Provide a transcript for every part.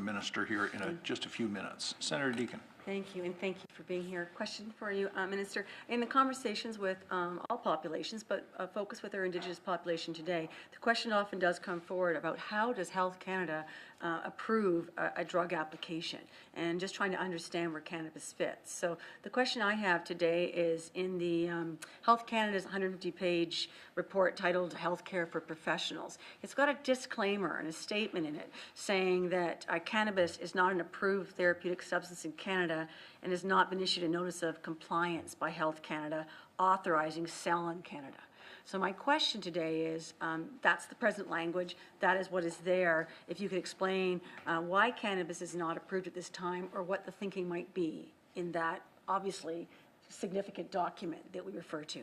Minister here in just a few minutes. Senator Deakin. Thank you, and thank you for being here. Question for you, Minister. In the conversations with all populations, but focus with our Indigenous population today, the question often does come forward about how does Health Canada approve a drug application, and just trying to understand where cannabis fits. So the question I have today is in the Health Canada's 150-page report titled Healthcare for Professionals. It's got a disclaimer and a statement in it saying that cannabis is not an approved therapeutic substance in Canada and has not been issued a notice of compliance by Health Canada authorizing sale in Canada. So my question today is, that's the present language, that is what is there. If you could explain why cannabis is not approved at this time, or what the thinking might be in that obviously significant document that we refer to.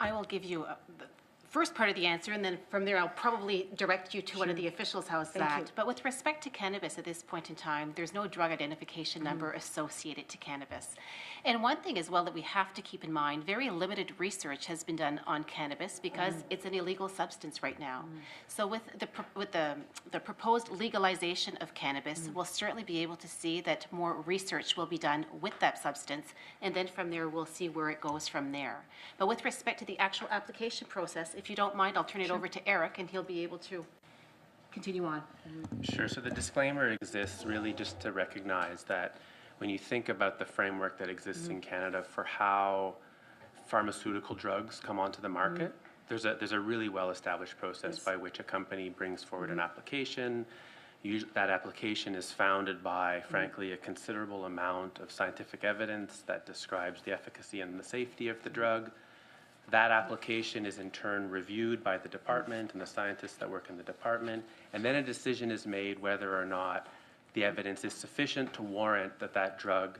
I will give you the first part of the answer, and then from there I'll probably direct you to one of the officials. How's that? But with respect to cannabis at this point in time, there's no drug identification number associated to cannabis. And one thing as well that we have to keep in mind, very limited research has been done on cannabis because it's an illegal substance right now. So with the proposed legalization of cannabis, we'll certainly be able to see that more research will be done with that substance, and then from there we'll see where it goes from there. But with respect to the actual application process, if you don't mind, I'll turn it over to Eric, and he'll be able to continue on. Sure. So the disclaimer exists really just to recognize that when you think about the framework that exists in Canada for how pharmaceutical drugs come onto the market, there's a really well-established process by which a company brings forward an application. That application is founded by, frankly, a considerable amount of scientific evidence that describes the efficacy and the safety of the drug. That application is in turn reviewed by the department and the scientists that work in the department, and then a decision is made whether or not the evidence is sufficient to warrant that drug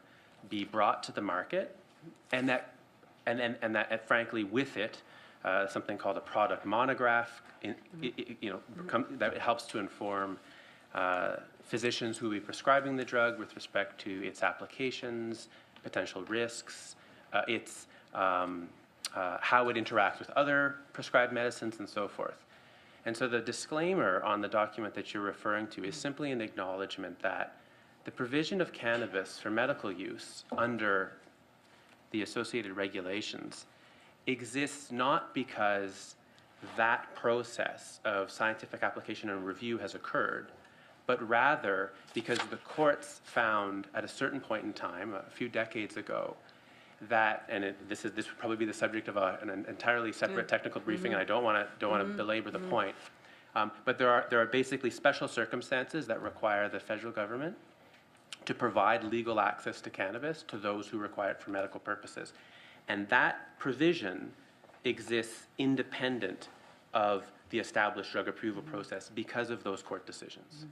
be brought to the market, and that frankly with it something called a product monograph that helps to inform physicians who will be prescribing the drug with respect to its applications, potential risks, how it interacts with other prescribed medicines, and so forth. And so the disclaimer on the document that you're referring to is simply an acknowledgement that the provision of cannabis for medical use under the associated regulations exists not because that process of scientific application and review has occurred, but rather because the courts found at a certain point in time, a few decades ago, that, and this would probably be the subject of an entirely separate technical briefing, and I don't want to belabor the point. But there are basically special circumstances that require the federal government to provide legal access to cannabis to those who require it for medical purposes, and that provision exists independent of the established drug approval process because of those court decisions.